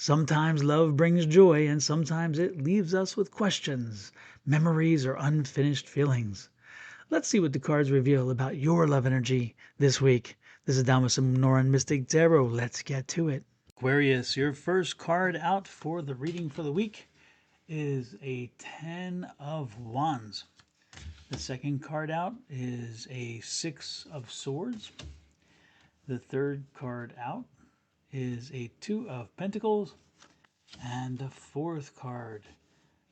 Sometimes love brings joy, and sometimes it leaves us with questions, memories, or unfinished feelings. Let's see what the cards reveal about your love energy this week. This is Dama Noran Mystic Tarot. Let's get to it. Aquarius, your first card out for the reading for the week is a Ten of Wands. The second card out is a Six of Swords. The third card out is a Two of Pentacles. And the fourth card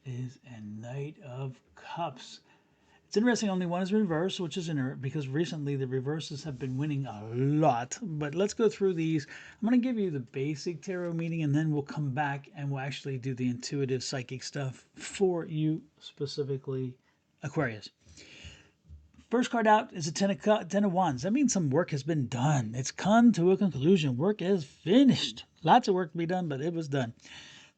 is a Knight of Cups. It's interesting, only one is reversed, which is inert because recently the reverses have been winning a lot. But let's go through these. I'm going to give you the basic tarot meaning, and then we'll come back and we'll actually do the intuitive psychic stuff for you specifically, Aquarius. First card out is a ten of Wands. That means some work has been done. It's come to a conclusion. Work is finished. Lots of work to be done, but it was done.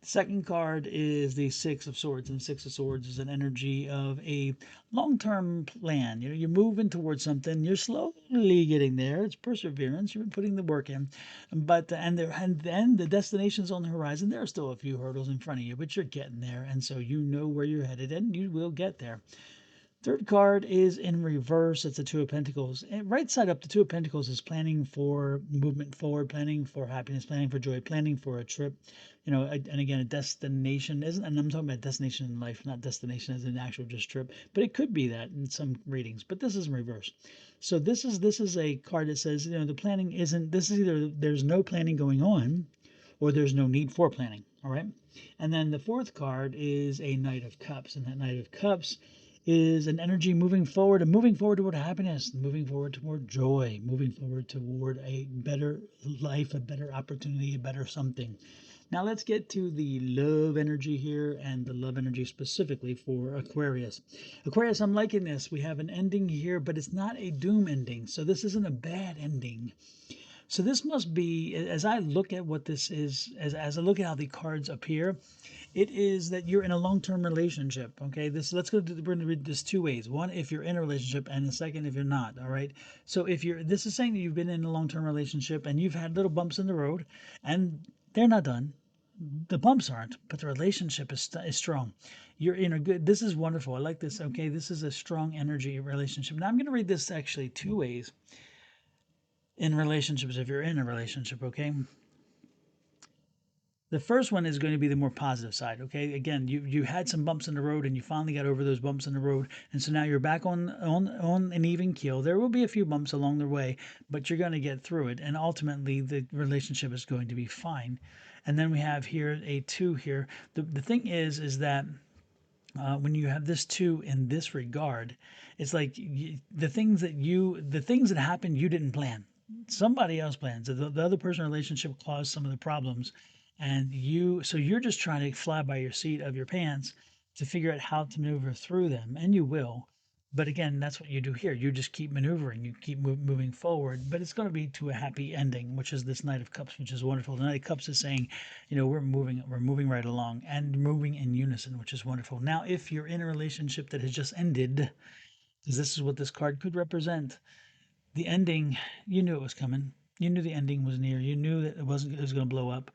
The second card is the Six of Swords, and the Six of Swords is an energy of a long-term plan. You know, you're moving towards something. You're slowly getting there. It's perseverance. You've been putting the work in, but and then the destination's on the horizon. There are still a few hurdles in front of you, but you're getting there, and so you know where you're headed, and you will get there. Third card is in reverse. It's the Two of Pentacles. And right side up, the Two of Pentacles is planning for movement forward, planning for happiness, planning for joy, planning for a trip. You know, and again, a destination isn't, and I'm talking about destination in life, not destination as an actual just trip, but it could be that in some readings. But this is in reverse. So this is a card that says, you know, the planning isn't. This is either there's no planning going on, or there's no need for planning. All right. And then the fourth card is a Knight of Cups, and that Knight of Cups is an energy moving forward and moving forward toward happiness, moving forward toward joy, moving forward toward a better life, a better opportunity, a better something. Now let's get to the love energy here and the love energy specifically for Aquarius. Aquarius, I'm liking this. We have an ending here, but it's not a doom ending. So this isn't a bad ending. So this must be, as I look at what this is, as I look at how the cards appear, it is that you're in a long-term relationship. Okay, we're going to read this two ways. One, if you're in a relationship, and the second, if you're not. All right. So this is saying that you've been in a long-term relationship and you've had little bumps in the road, and they're not done. The bumps aren't, but the relationship is strong. You're in a good. This is wonderful. I like this. Okay, this is a strong energy relationship. Now I'm going to read this actually two ways in relationships. If you're in a relationship, okay. The first one is going to be the more positive side. Okay, again, you had some bumps in the road and you finally got over those bumps in the road, and so now you're back on an even keel. There will be a few bumps along the way, but you're going to get through it, and ultimately the relationship is going to be fine. And then we have here a two here. The thing is that when you have this two in this regard, it's like the things that happen you didn't plan. Somebody else plans. The other person in the relationship caused some of the problems, and you're just trying to fly by your seat of your pants to figure out how to maneuver through them, and you will. But again, that's what you do here. You just keep maneuvering, you keep moving forward, but it's going to be to a happy ending, which is this Knight of Cups, which is wonderful. The Knight of Cups is saying, you know, we're moving right along and moving in unison, which is wonderful. Now, if you're in a relationship that has just ended, because this is what this card could represent, the ending, you knew it was coming. You knew the ending was near. You knew that it was going to blow up,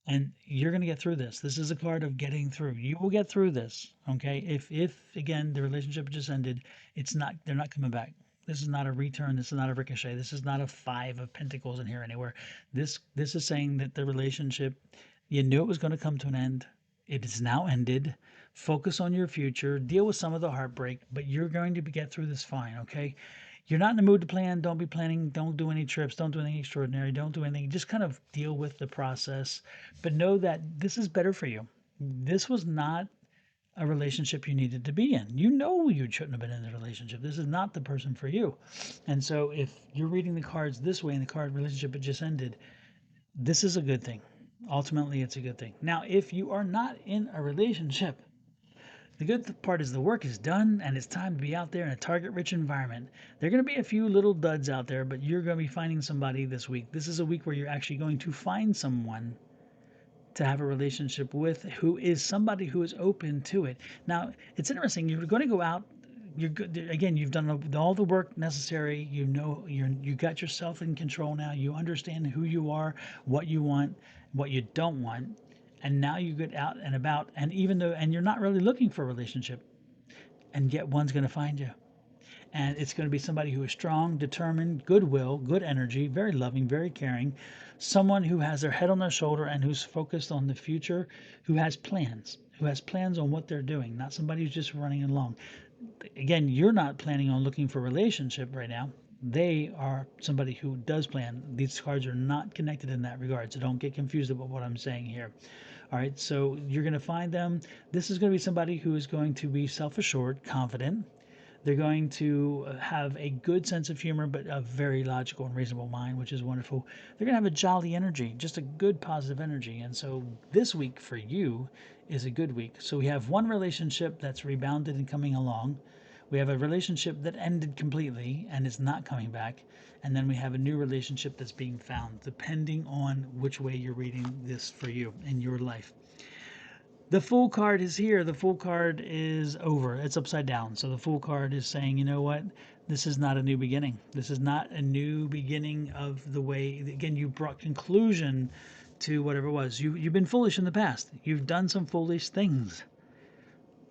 and you're going to get through this. This is a card of getting through. You will get through this. Okay. If again the relationship just ended, they're not coming back. This is not a return. This is not a ricochet. This is not a Five of Pentacles in here anywhere. This is saying that the relationship, you knew it was going to come to an end. It is now ended. Focus on your future. Deal with some of the heartbreak, but you're going to get through this fine. Okay. You're not in the mood to plan. Don't be planning. Don't do any trips. Don't do anything extraordinary. Don't do anything. Just kind of deal with the process. But know that this is better for you. This was not a relationship you needed to be in. You know you shouldn't have been in the relationship. This is not the person for you. And so if you're reading the cards this way and the card relationship had just ended, this is a good thing. Ultimately, it's a good thing. Now, if you are not in a relationship, the good part is the work is done and it's time to be out there in a target-rich environment. There are going to be a few little duds out there, but you're going to be finding somebody this week. This is a week where you're actually going to find someone to have a relationship with who is somebody who is open to it. Now, it's interesting. You're going to go out. You're good. Again, you've done all the work necessary. You know, you got yourself in control now. You understand who you are, what you want, what you don't want. And now you get out and about, and even though, and you're not really looking for a relationship, and yet one's going to find you. And it's going to be somebody who is strong, determined, goodwill, good energy, very loving, very caring, someone who has their head on their shoulder and who's focused on the future, who has plans on what they're doing, not somebody who's just running along. Again, you're not planning on looking for a relationship right now. They are somebody who does plan. These cards are not connected in that regard, so don't get confused about what I'm saying here. All right, so you're going to find them. This is going to be somebody who is going to be self assured, confident. They're going to have a good sense of humor, but a very logical and reasonable mind, which is wonderful. They're going to have a jolly energy, just a good positive energy. And so this week for you is a good week. So we have one relationship that's rebounded and coming along. We have a relationship that ended completely and is not coming back. And then we have a new relationship that's being found, depending on which way you're reading this for you in your life. The Fool card is here. The Fool card is over. It's upside down. So the Fool card is saying, you know what? This is not a new beginning. This is not a new beginning of the way. Again, you brought conclusion to whatever it was. You've been foolish in the past. You've done some foolish things.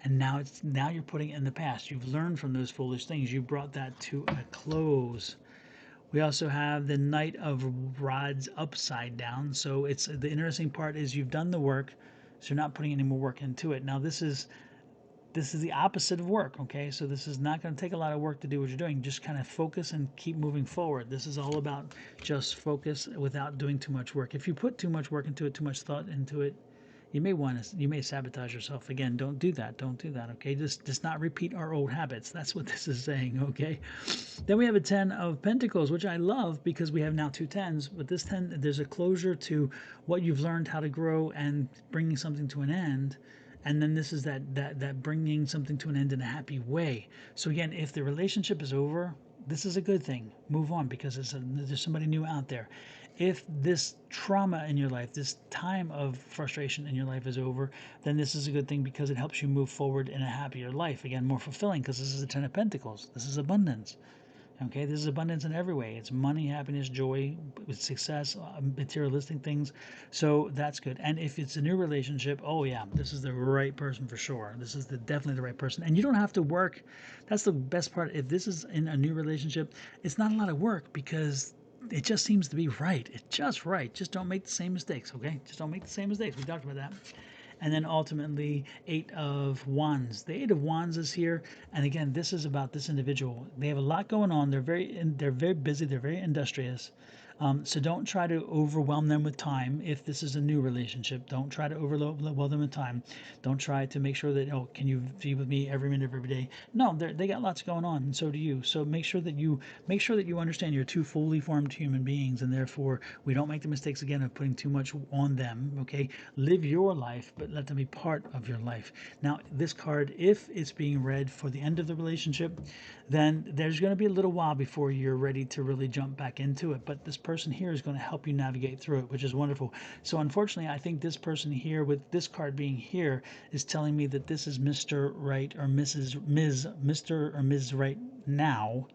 And now you're putting it in the past. You've learned from those foolish things. You brought that to a close. We also have the Knight of Rods upside down. So it's the interesting part is you've done the work, so you're not putting any more work into it. Now this is the opposite of work, okay? So this is not going to take a lot of work to do what you're doing. Just kind of focus and keep moving forward. This is all about just focus without doing too much work. If you put too much work into it, too much thought into it, you may sabotage yourself. Again, don't do that. Don't do that, okay? Just not repeat our old habits. That's what this is saying, okay? Then we have a 10 of Pentacles, which I love because we have now two tens. But this 10, there's a closure to what you've learned how to grow and bringing something to an end. And then this is that bringing something to an end in a happy way. So again, if the relationship is over, this is a good thing. Move on because there's somebody new out there. If this trauma in your life, this time of frustration in your life is over, then this is a good thing because it helps you move forward in a happier life. Again, more fulfilling because this is the 10 of Pentacles. This is abundance. Okay, this is abundance in every way. It's money, happiness, joy, success, materialistic things. So that's good. And if it's a new relationship, oh yeah, this is the right person for sure. This is definitely the right person. And you don't have to work. That's the best part. If this is in a new relationship, it's not a lot of work because it just seems to be right. It's just right. Just don't make the same mistakes, okay? Just don't make the same mistakes. We talked about that. And then ultimately, 8 of Wands. The 8 of Wands is here, and again, this is about this individual. They have a lot going on. They're very busy. They're very industrious. So don't try to overwhelm them with time. If this is a new relationship, don't try to overwhelm them with time. Don't try to make sure that, oh, can you be with me every minute of every day? No, they got lots going on, and so do you. So make sure that you understand you're two fully formed human beings, and therefore we don't make the mistakes again of putting too much on them. Okay, live your life, but let them be part of your life. Now, this card, if it's being read for the end of the relationship, then there's going to be a little while before you're ready to really jump back into it. But this person here is going to help you navigate through it, which is wonderful. So unfortunately, I think this person here, with this card being here, is telling me that this is Mr. Right or Mr. or Ms. Right now,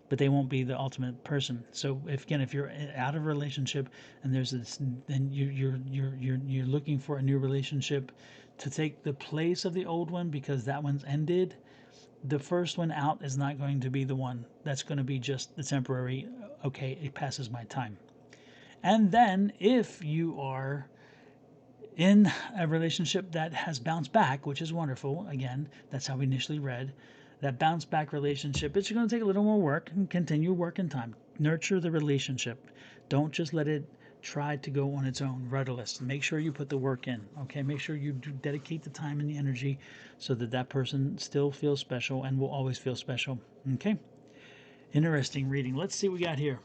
but they won't be the ultimate person. So if you're out of a relationship and there's this, then you're looking for a new relationship to take the place of the old one because that one's ended. The first one out is not going to be the one. That's going to be just the temporary, okay, it passes my time. And then if you are in a relationship that has bounced back, which is wonderful, again, that's how we initially read, that bounce back relationship, it's going to take a little more work and continue working time. Nurture the relationship. Don't just let it try to go on its own rudderless. Make sure you put the work in, okay? Make sure you dedicate the time and the energy so that that person still feels special and will always feel special, okay? Interesting reading. Let's see what we got here.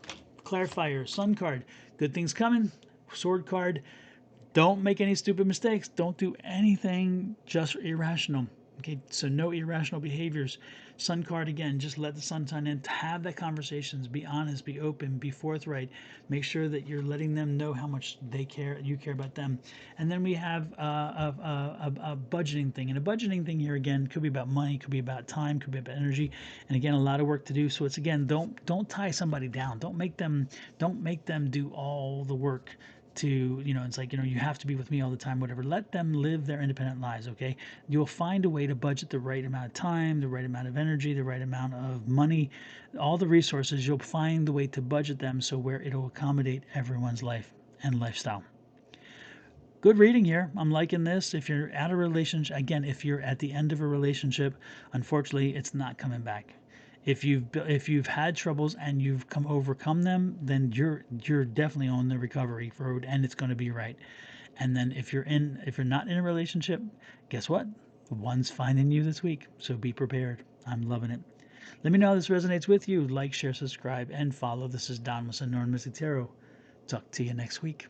Clarifier, Sun card. Good things coming. Sword card. Don't make any stupid mistakes. Don't do anything just irrational. Okay, so no irrational behaviors. Sun card again, just let the sun shine in. Have that conversations. Be honest, be open, be forthright. Make sure that you're letting them know how much they care, you care about them. And then we have a budgeting thing. And a budgeting thing here again could be about money, could be about time, could be about energy. And again, a lot of work to do. So it's again, don't tie somebody down. Don't make them do all the work to, it's like, you have to be with me all the time, whatever. Let them live their independent lives, okay? You'll find a way to budget the right amount of time, the right amount of energy, the right amount of money, all the resources. You'll find the way to budget them so where it'll accommodate everyone's life and lifestyle. Good reading here. I'm liking this. If you're at a relationship, again, if you're at the end of a relationship, unfortunately, it's not coming back. If you've had troubles and you've overcome them, then you're definitely on the recovery road, and it's going to be right. And then if you're not in a relationship, guess what? One's finding you this week. So be prepared. I'm loving it. Let me know how this resonates with you. Like, share, subscribe, and follow. This is Don with Northern Mystic Tarot. Talk to you next week.